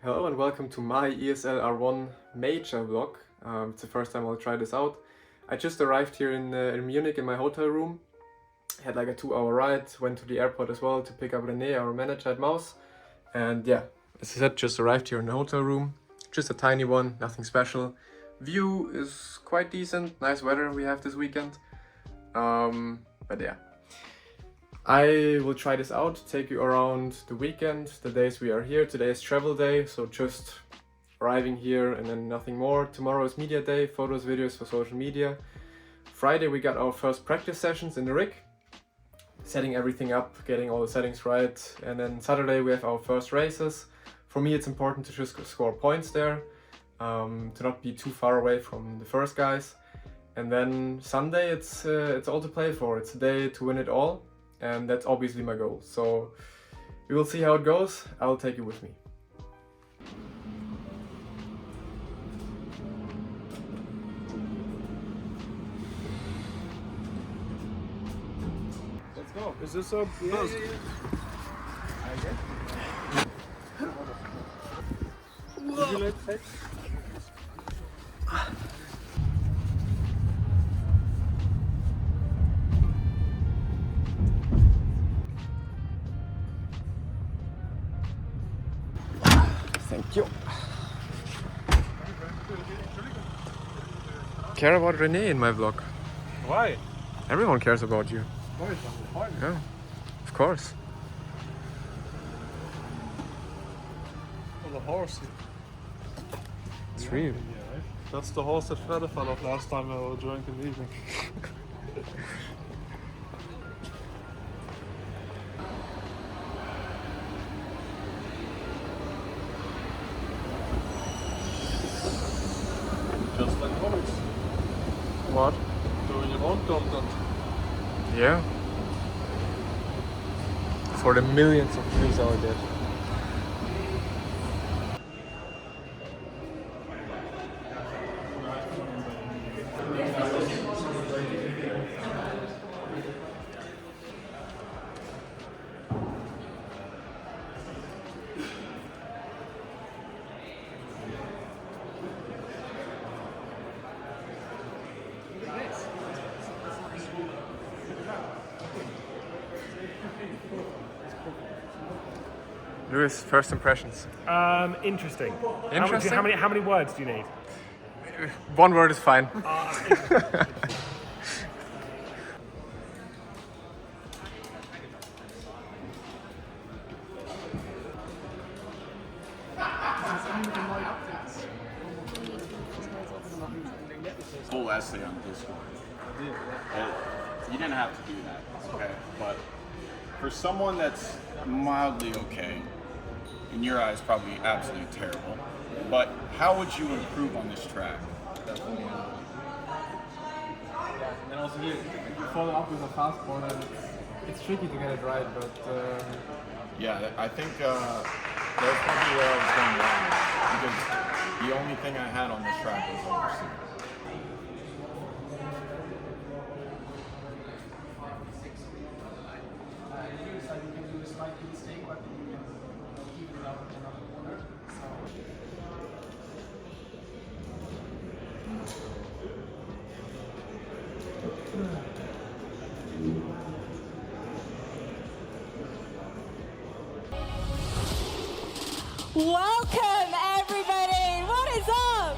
Hello and welcome to my ESL R1 Major vlog. It's the first time I'll try this out. I just arrived here in Munich in my hotel room. Had like a 2-hour ride, went to the airport as well to pick up René, our manager at Maus. And yeah, as I said, just arrived here in the hotel room. Just a tiny one, nothing special. View is quite decent, nice weather we have this weekend. But yeah. I will try this out, take you around the weekend, the days we are here. Today is travel day, so just arriving here and then nothing more. Tomorrow is media day, photos, videos for social media. Friday we got our first practice sessions in the rig, setting everything up, getting all the settings right. And then Saturday we have our first races. For me it's important to just score points there, to not be too far away from the first guys. And then Sunday it's all to play for. It's a day to win it all. And that's obviously my goal. So we will see how it goes. I'll take you with me. Let's go. Is this a buzz? Would you like to take? Thank you. Care about René in my vlog. Why? Everyone cares about you. Why? It's fine. Yeah, of course. Oh, the horse. It's real. Yeah, right? That's the horse that Fredde fell off last time I was drunk in the evening. Just like comics. What? Doing your own content. Yeah. For the millions of views out there. Lewis, first impressions. Interesting. Interesting? How many words do you need? One word is fine. Whole essay on Discord. You didn't have to do that, okay? But for someone that's mildly okay, in your eyes probably absolutely terrible, but how would you improve on this track? And also you follow up with a fast board and it's tricky to get it right, but Yeah, I think that's probably where I was going wrong, because the only thing I had on this track was overseas. Welcome everybody! What is up?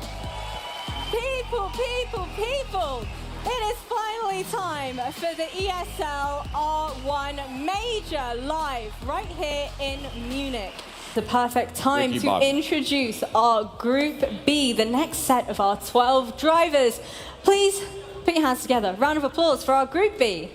People! It is finally time for the ESL R1 Major live right here in Munich. The perfect time to introduce our Group B, the next set of our 12 drivers. Please put your hands together. Round of applause for our Group B.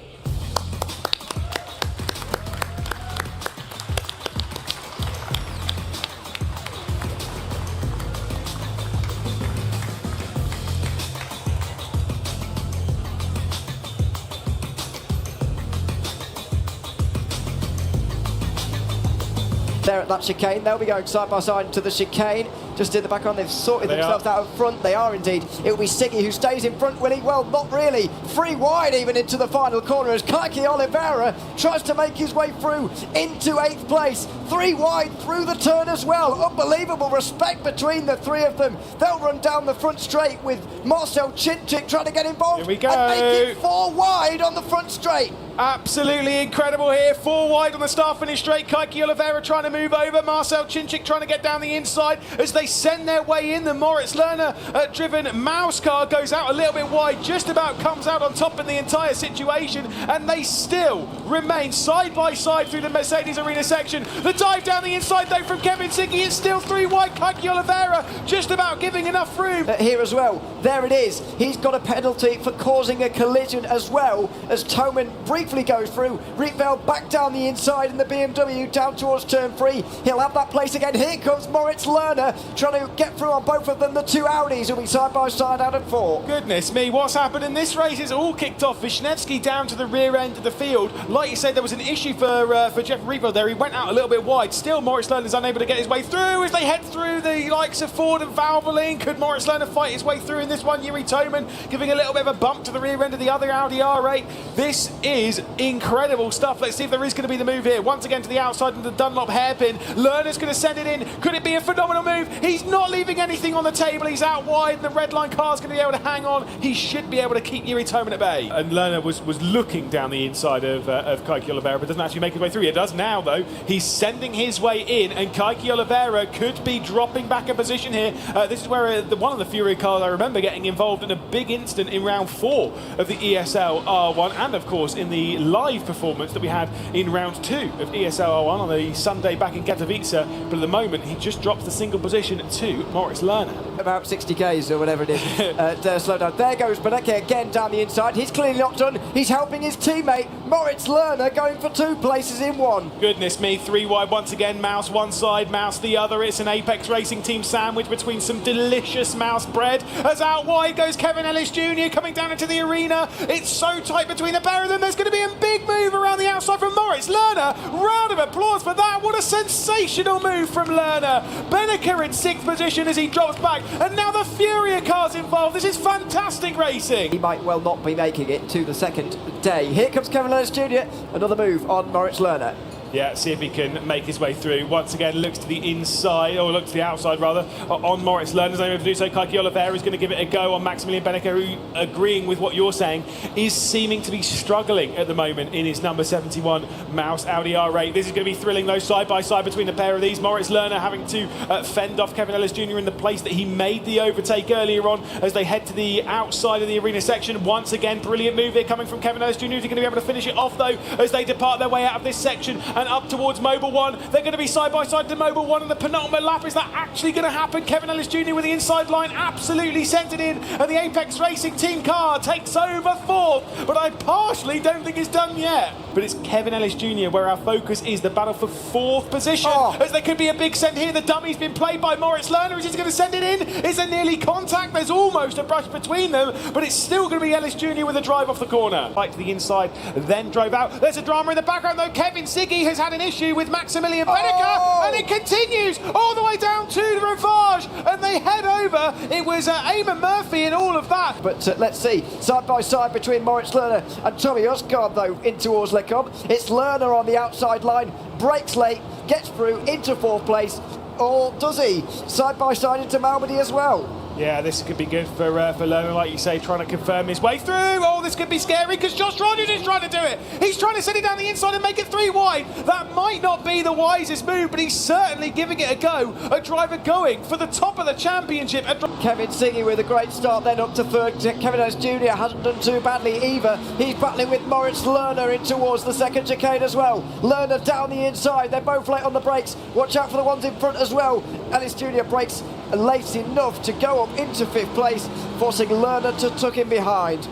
There at that chicane, they'll be going side by side into the chicane. just in the background. They've sorted themselves out up front. They are indeed. It will be Siggy who stays in front, will he? Well, not really. 3 wide even into the final corner as Kaiki Oliveira tries to make his way through into 8th place. 3 wide through the turn as well. Unbelievable respect between the 3 of them. They'll run down the front straight with Marcel Chinchik trying to get involved. Here we go. And make it 4 wide on the front straight. Absolutely incredible here. 4 wide on the start finish straight. Kaiki Oliveira trying to move over. Marcel Chinchik trying to get down the inside as they send their way in. The Moritz Lerner driven Mouse car goes out a little bit wide, just about comes out on top in the entire situation, and they still remain side by side through the Mercedes Arena section. The dive down the inside though from Kevin Siggy, it's still 3 wide. Kaiki Oliveira just about giving enough room. Here as well, there it is. He's got a penalty for causing a collision as well as Toman briefly goes through. Rietveld back down the inside in the BMW down towards turn 3. He'll have that place again. Here comes Moritz Lerner trying to get through on both of them. The 2 Audis will be side by side out of 4. Goodness me, what's happened in this race is all kicked off. Wisniewski down to the rear end of the field. Like you said, there was an issue for Jeff Rietveld there. He went out a little bit wide. Still, Moritz Lerner is unable to get his way through as they head through the likes of Ford and Valvoline. Could Moritz Lerner fight his way through in this one? Yuri Toman giving a little bit of a bump to the rear end of the other Audi R8. This is incredible stuff. Let's see if there is going to be the move here. Once again to the outside of the Dunlop hairpin. Lerner's going to send it in. Could it be a phenomenal move? He's not leaving anything on the table. He's out wide. The red line car's going to be able to hang on. He should be able to keep Yuri Toman at bay. And Lerner was looking down the inside of Kaiki Oliveira, but doesn't actually make his way through. He does now, though. He's sending his way in, and Kaiki Oliveira could be dropping back a position here. This is where one of the Fury cars I remember getting involved in a big incident in round 4 of the ESL R1, and of course in the live performance that we had in round 2 of ESL R1 on the Sunday back in Katowice. But at the moment, he just drops the single position to Moritz Lerner. About 60 Ks or whatever it is. Slow down. There goes Beneke again down the inside. He's clearly not done. He's helping his teammate Moritz Lerner going for 2 places in 1. Goodness me, 3 wide once again. Mouse one side, Mouse the other. It's an Apex Racing Team sandwich between some delicious mouse bread. As out wide goes Kevin Ellis Jr. coming down into the arena. It's so tight between the pair of them. There's going to be a big move around the outside from Moritz Lerner. Round of applause for that. What a sensational move from Lerner. Beneke in 6th position as he drops back. And now the Furia car's involved. This is fantastic racing. He might well not be making it to the 2nd day. Here comes Kevin Ellis Jr. Another move on Moritz Lerner. Yeah, see if he can make his way through. Once again, looks to the inside, or looks to the outside rather, on Moritz Lerner's able to do so. Kaiki Oliveira is going to give it a go on Maximilian Beneke, who, agreeing with what you're saying, is seeming to be struggling at the moment in his number 71 Mouse Audi R8. This is going to be thrilling though, side by side between the pair of these. Moritz Lerner having to fend off Kevin Ellis Jr. in the place that he made the overtake earlier on as they head to the outside of the arena section. Once again, brilliant move here coming from Kevin Ellis Jr. He's going to be able to finish it off though as they depart their way out of this section and up towards Mobile 1. They're going to be side by side to Mobile 1 in the penultimate lap. Is that actually going to happen? Kevin Ellis Jr. with the inside line absolutely sent it in, and the Apex Racing Team car takes over 4th, but I partially don't think it's done yet. But it's Kevin Ellis Jr. where our focus is, the battle for 4th position, as there could be a big send here. The dummy's been played by Moritz Lerner. Is he going to send it in? Is there nearly contact? There's almost a brush between them, but it's still going to be Ellis Jr. with a drive off the corner. Right to the inside, then drove out. There's a drama in the background though. Kevin Siggy has had an issue with Maximilian Beneke, and it continues all the way down to the Ravage, and they head over. It was Eamon Murphy and all of that. But let's see, side by side between Moritz Lerner and Tommy Osgaard though, in towards Lecom. It's Lerner on the outside line, breaks late, gets through into 4th place, or does he? Side by side into Malmedy as well. Yeah, this could be good for Lerner, like you say, trying to confirm his way through. Oh, this could be scary because Josh Rogers is trying to do it. He's trying to set it down the inside and make it 3 wide. That might not be the wisest move, but he's certainly giving it a go. A driver going for the top of the championship. Kevin Siggy with a great start then up to 3rd. Kevin Ellis Jr. hasn't done too badly either. He's battling with Moritz Lerner in towards the 2nd chicane as well. Lerner down the inside. They're both late on the brakes. Watch out for the ones in front as well. Ellis Jr. brakes late enough to go up into 5th place, forcing Lerner to tuck him behind.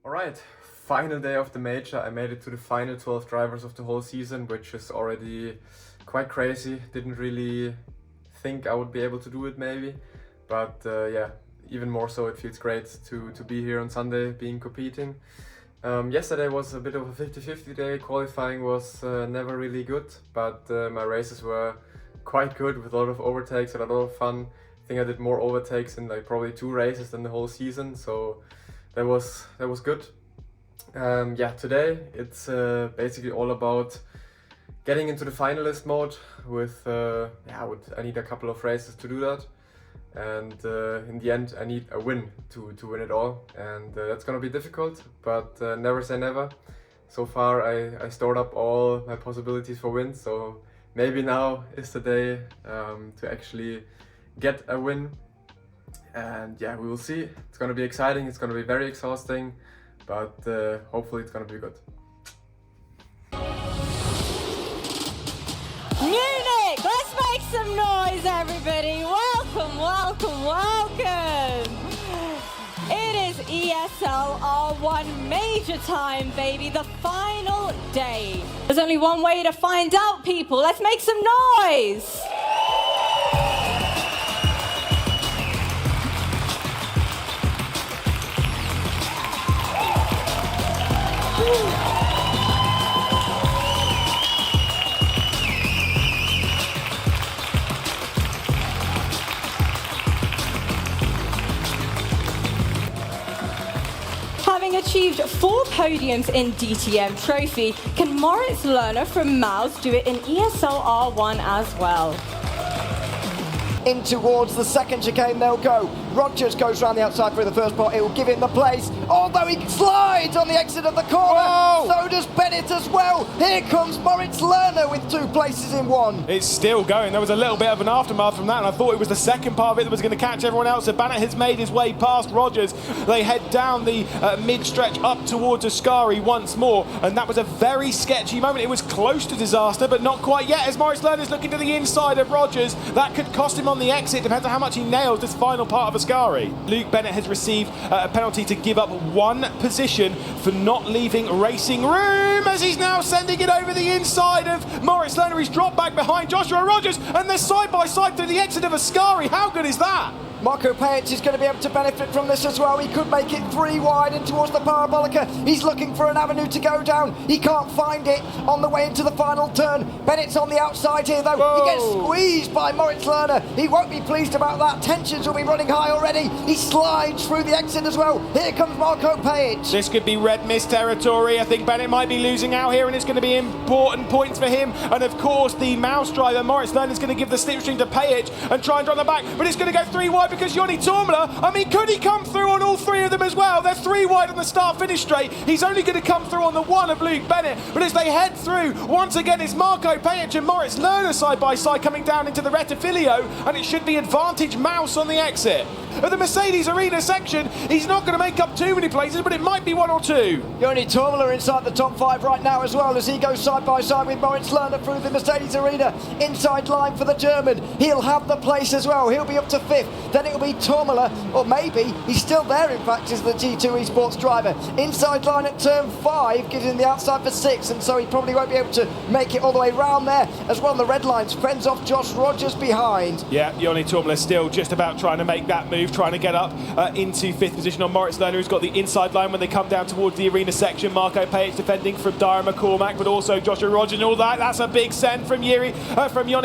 Alright, final day of the major. I made it to the final 12 drivers of the whole season, which is already quite crazy. Didn't really think I would be able to do it maybe, but yeah, even more so it feels great to be here on Sunday, competing. Yesterday was a bit of a 50-50 day. Qualifying was never really good, but my races were quite good with a lot of overtakes and a lot of fun. I think I did more overtakes in like probably 2 races than the whole season, so that was good. Yeah, today it's basically all about getting into the finalist mode with I need a couple of races to do that, and in the end I need a win to win it all, and that's gonna be difficult, but never say never. So far I stored up all my possibilities for wins, so maybe now is the day to actually get a win. And yeah, we will see. It's gonna be exciting, it's gonna be very exhausting, but hopefully it's gonna be good. Munich, let's make some noise, everybody. Welcome, welcome, welcome. It is ESL R1 Major time, baby, the final day. There's only one way to find out, people. Let's make some noise. Having achieved 4 podiums in DTM Trophy, can Moritz Lerner from Maus do it in ESL R1 as well? In towards the second chicane they'll go. Rogers goes round the outside through the first part. It will give him the place, although he slides on the exit of the corner. Whoa! So does Bennett as well. Here comes Moritz Lerner with 2 places in 1. It's still going. There was a little bit of an aftermath from that, and I thought it was the second part of it that was going to catch everyone else. So Bennett has made his way past Rogers. They head down the mid-stretch up towards Ascari once more, and that was a very sketchy moment. It was close to disaster, but not quite yet, as Moritz Lerner's looking to the inside of Rogers. That could cost him on the exit. Depends on how much he nails this final part of Ascari. Luke Bennett has received a penalty to give up 1 position for not leaving racing room, as he's now sending it over the inside of Moritz Lerner. He's dropped back behind Joshua Rogers, and they're side by side through the exit of Ascari. How good is that? Marco Pajic is going to be able to benefit from this as well. He could make it 3 wide in towards the Parabolica. He's looking for an avenue to go down. He can't find it on the way into the final turn. Bennett's on the outside here though. Whoa. He gets squeezed by Moritz Lerner. He won't be pleased about that. Tensions will be running high already. He slides through the exit as well. Here comes Marco Pajic. This could be red mist territory. I think Bennett might be losing out here, and it's going to be important points for him. And of course, the Maus driver, Moritz Lerner, is going to give the slipstream to Pajic and try and drive the back. But it's going to go 3 wide because Joni Tormler, I mean, could he come through on all 3 of them as well? They're 3 wide on the start-finish straight. He's only going to come through on the 1 of Luke Bennett. But as they head through, once again, it's Marco Pajic and Moritz Lerner side by side coming down into the Rettifilio, and it should be advantage Maus on the exit. At the Mercedes Arena section, he's not going to make up too many places, but it might be 1 or 2. Joni Tormler inside the top 5 right now as well, as he goes side by side with Moritz Lerner through the Mercedes Arena. Inside line for the German. He'll have the place as well. He'll be up to 5th. Then it'll be Tormler, or maybe he's still there in fact as the G2 Esports driver. Inside line at turn 5 gives him the outside for 6, and so he probably won't be able to make it all the way round there as well. The red lines fends off Josh Rogers behind. Yeah, Joni Tormler still just about trying to make that move, trying to get up into 5th position on Moritz Lerner, who's got the inside line when they come down towards the arena section. Marco Pajic defending from Dara McCormack, but also Joshua Rogers and all that. That's a big send from Joni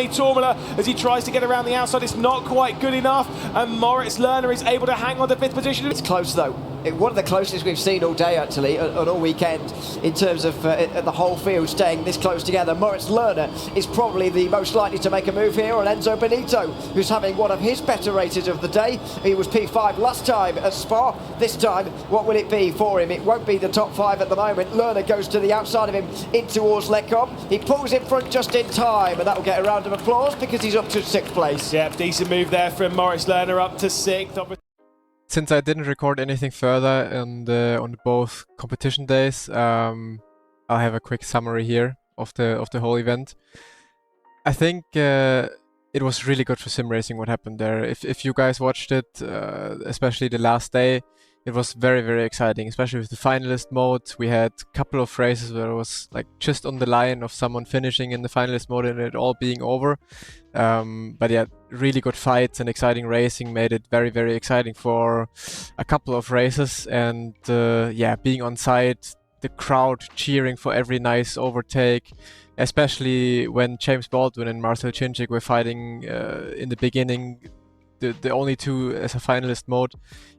Tormler as he tries to get around the outside. It's not quite good enough, and Moritz Lerner is able to hang on to 5th position. It's close though. One of the closest we've seen all day actually, and all weekend, in terms of the whole field staying this close together. Moritz Lerner is probably the most likely to make a move here on Enzo Benito, who's having one of his better races of the day. He was P5 last time at Spa. This time, what will it be for him? It won't be the top 5 at the moment. Lerner goes to the outside of him in towards Lecom. He pulls in front just in time, and that will get a round of applause because he's up to 6th place. Yeah, decent move there from Moritz Lerner, up to 6th. Since I didn't record anything further on both competition days, I'll have a quick summary here of the whole event. I think it was really good for sim racing what happened there. If you guys watched it, especially the last day, it was very, very exciting, especially with the finalist mode. We had a couple of races where it was like just on the line of someone finishing in the finalist mode and it all being over. But yeah, really good fights and exciting racing made it very, very exciting for a couple of races. And yeah, being on site, the crowd cheering for every nice overtake, especially when James Baldwin and Marcel Chinchik were fighting in the beginning. the only two as a finalist mode,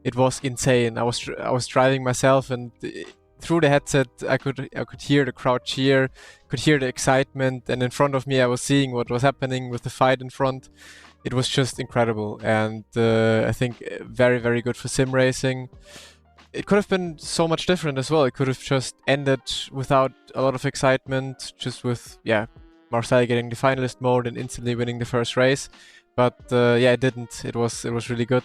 it was insane. I was driving myself, and through the headset I could hear the crowd cheer, could hear the excitement, and in front of me I was seeing what was happening with the fight in front. It was just incredible, and I think very, very good for sim racing. It could have been so much different as well. It could have just ended without a lot of excitement, just with, yeah, Marcel getting the finalist mode and instantly winning the first race. But yeah, it didn't. It was really good.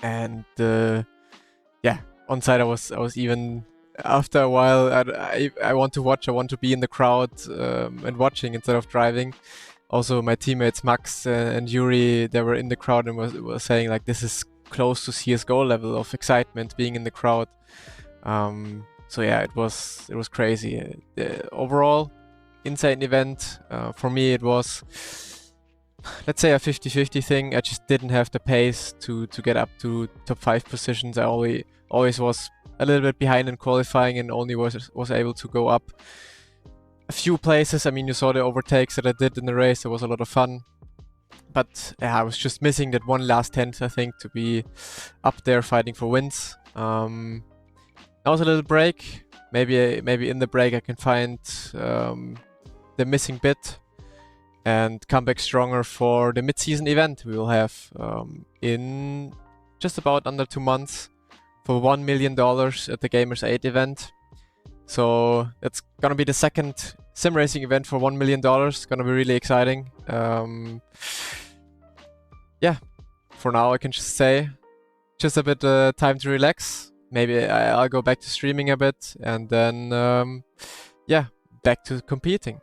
And yeah, on site I was even, after a while, I want to watch. I want to be in the crowd and watching instead of driving. Also, my teammates Max and Yuri, they were in the crowd and were saying like, this is close to CS:GO level of excitement being in the crowd. So yeah, it was crazy. Overall, insane event. For me, it was, let's say, a 50-50 thing. I just didn't have the pace to get up to top 5 positions. I always was a little bit behind in qualifying and only was able to go up a few places. I mean, you saw the overtakes that I did in the race. It was a lot of fun. But yeah, I was just missing that one last tenth, I think, to be up there fighting for wins. That was a little break. Maybe in the break I can find the missing bit and come back stronger for the mid-season event we will have in just about under 2 months for $1 million at the Gamers 8 event. So it's gonna be the second sim racing event for $1 million. It's gonna be really exciting. Yeah, for now I can just say, just a bit time to relax. Maybe I'll go back to streaming a bit, and then yeah, back to competing.